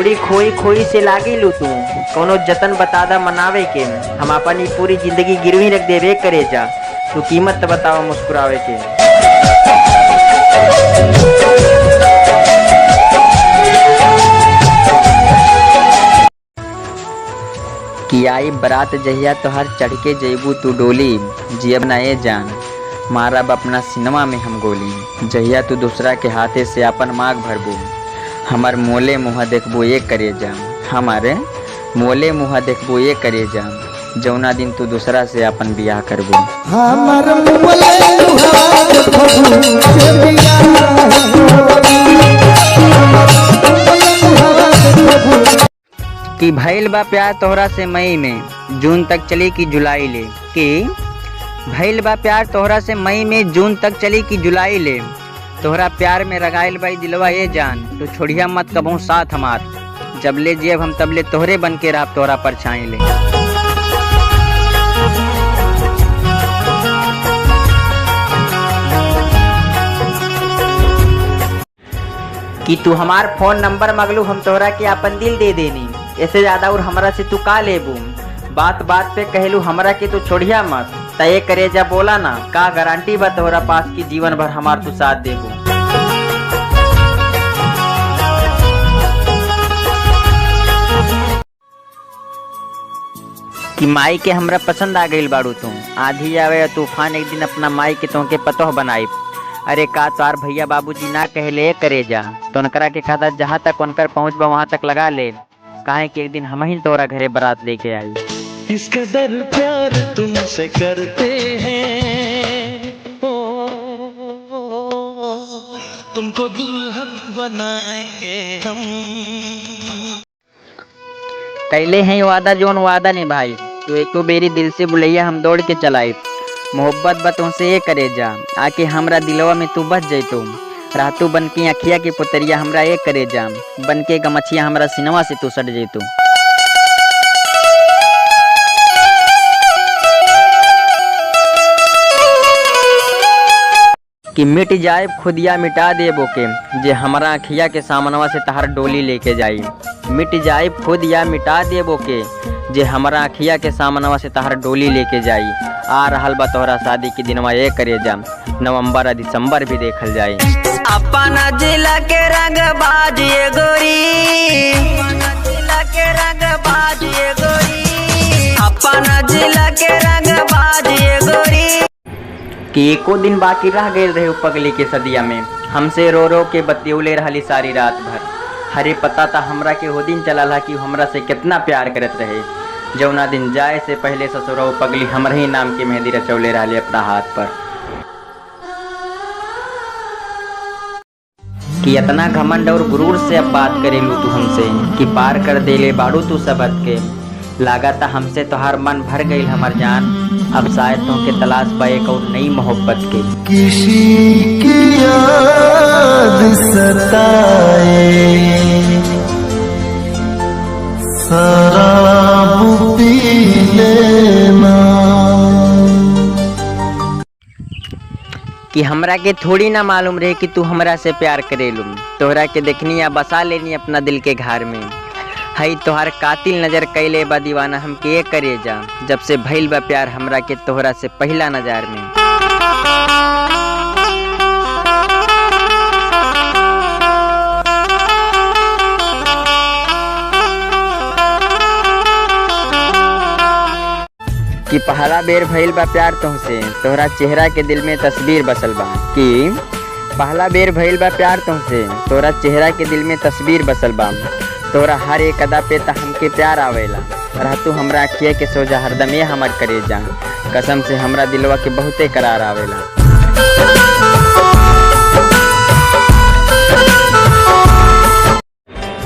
थोड़ी खोई खोई से लागी लू तू कोनो जतन बतादा मनावे के। हम अपनी पूरी जिंदगी गिरवी रख देवे करे जा, तू कीमत तो बतावा मुस्कुरावे के। कि आई बरात जहिया तोहर चढ़ के जइबू तू डोली, जियब ना ये जान मारब अपना सिनेमा में हम गोली। जहिया तू दूसरा के हाथे से अपन मांग भरबू, हमार मोले मुँह देखबू ये करे जा। हमारे मोले मुँह देखबू ये करे जा, जौना दिन तू दूसरा से अपन बियाह करबू। कि भइल बा प्यार तोहरा से मई में, जून तक चली कि जुलाई ले। कि भइल बा प्यार तोहरा से मई में, जून तक चली कि जुलाई ले। तोहरा प्यार में रगाइल बाई दिलवा ये जान, तू छोड़िया मत कबहू साथ हमार। जब ले जियब हम तबले तोहरे बन के रह तोहरा परछाई ले। कि तू हमार फोन नंबर मगलू, हम तोहरा के अपन दिल दे देनी। ऐसे ज्यादा और हमरा से तू का लेबू, बात बात पे कहलू हमरा के तू छोड़िया मत। तय करे जा बोला ना, का गारंटी बा तोहरा पास की जीवन भर हमार तू साथ देबू। कि माई के हमरा पसंद आ गईल बाड़ू तू, आधी आवे तूफान एक दिन अपना माई के तोहके पतोह बनाई। अरे का तार भैया बाबूजी ना कहले करे जा, तो उनकरा के खाता जहाँ तक उनकर पहुँच बा वहाँ तक लगा ले, काहे कि एक दिन हम ही तोरा घरे बारात लेके आई। इस कदर प्यार तुमसे करते हैं, तुमको दुल्हन बनाएंगे हम। कैले हैं वादा जोन वादा ने भाई, तू एक तो बेरी दिल से बुलैया हम दौड़ के चलाई। मोहब्बत बतों से ये करे जा, आके हमरा दिलवा में तू बच जैतो। रातू बन के अखिया की पुतरिया हमरा ये करे जा, बन के गमछिया हमरा सिनेमा से तू सट जैतो। कि मिट जाए खुदिया मिटा दे बोके, जे हमरा अखिया के सामनवा से तहार डोली लेके जाई। मिट जाए खुदिया मिटा दे बोके, जे हमरा अखिया के सामनवा से तहार डोली लेके जाई। आ रहल बा तोहरा शादी के दिनवा ये करे जा, नवंबर आ दिसंबर भी देखल जाई। अपना जिला के रंग बाजिए गोरी, अपना जिला के रंग बाजिए गोरी, अपना जिला के रंग बाजिए गोरी। कि एको दिन बाकी रह गए रहे पगली के सदिया में, हमसे रो रो के बतियौले रहली सारी रात भर। हरे पता था हमरा के वो दिन चला कि हमरा से कितना प्यार करत रहे। जौना दिन जाए से पहले ससुरौ पगली हमरे ही नाम की मेहंदी रचौले रहले अपना हाथ पर। कि इतना घमंड और गुरूर से अब बात करेलू तू हमसे, कि पार कर देले बाड़ू तू सबद के। लागता हमसे तोहार मन भर गई हमर जान, अब शायद तुमके तलाश बा एक और नई मोहब्बत के। किसी की याद सताए, शराब पी लेना। कि हमरा के थोड़ी ना मालूम रहे कि तू हमरा से प्यार करेलू। तोहरा के देखनी या बसा लेनी अपना दिल के घर में। हई तोहार कातिल नजर कैले बा दीवाना हमके ये करे जा, जब से भइल बा प्यार हमरा के तोहरा से पहला नजर में। कि पहला बेर भइल बा प्यार तुमसे, तोहरा चेहरा के दिल में तस्वीर बसल बा। कि पहला बेर भइल बा प्यार तुमसे, तोहरा चेहरा के दिल में तस्वीर बसल बा। तोरा हर एक अदा पे त हमके प्यार आवेला, रह तू हमरा अखिए के सोजा हरदम ये हमर करे जा। कसम से हमरा दिलवा के बहुते करार आवेला।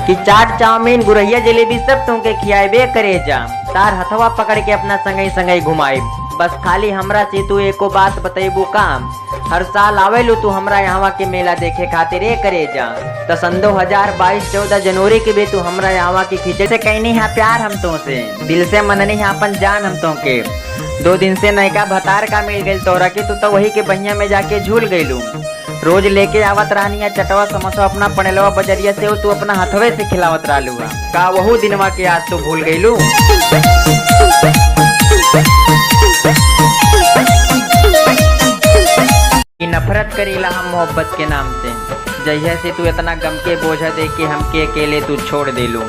कि चाट चाउमीन गुरैया जलेबी सब तुमके खियाबे करे जा, तार हथवा पकड़ के अपना संगई संगई घुमाई। बस खाली हमरा से तू एको बात बतेबू काम, हर साल आवेलू तू हमरा यहाँ के मेला देखे खातिर ये करे जा। तो सन 2022 14 जनवरी के भी तू हमरा यहाँ की खिचड़ी से कहनी है प्यार हम तुमसे, दिल से मननी है अपन जान हम तुमके। 2 दिन से नयका भतार का मिल गई तोरा के, तू तो वही के बहिया में जाके झूल गईलू। रोज लेके आवत रहनी है चटवा समोसा अपना पनेलवा बजरिया से तू अपना हथवे से खिलावत रहलू का वहू दिनवा के आज तो भूल गईलू। नफरत करीला हम मोहब्बत के नाम से, जहिया से तू इतना गम के बोझा दे के हमके अकेले तू छोड़ देलू।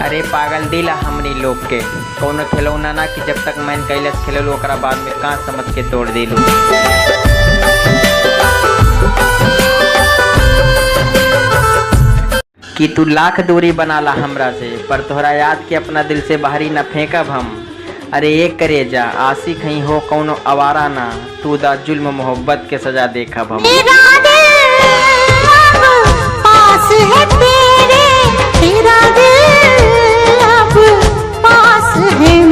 अरे पागल दिला हमनी लोग के कौनो खिलौना ना कि जब तक मैंने कैलस खेलू ओकरा बाद में कांच समझ के तोड़ देलू। कि तू लाख दूरी बनाला हमरा से पर तोहरा याद के अपना दिल से बाहरी न फेंकब हम। अरे एक करे जा आशिक ही हो कौनो आवारा ना, तू दा जुल्म मोहब्बत के सजा देखब हम। पास है तेरे, तेरा दिल अब पास है।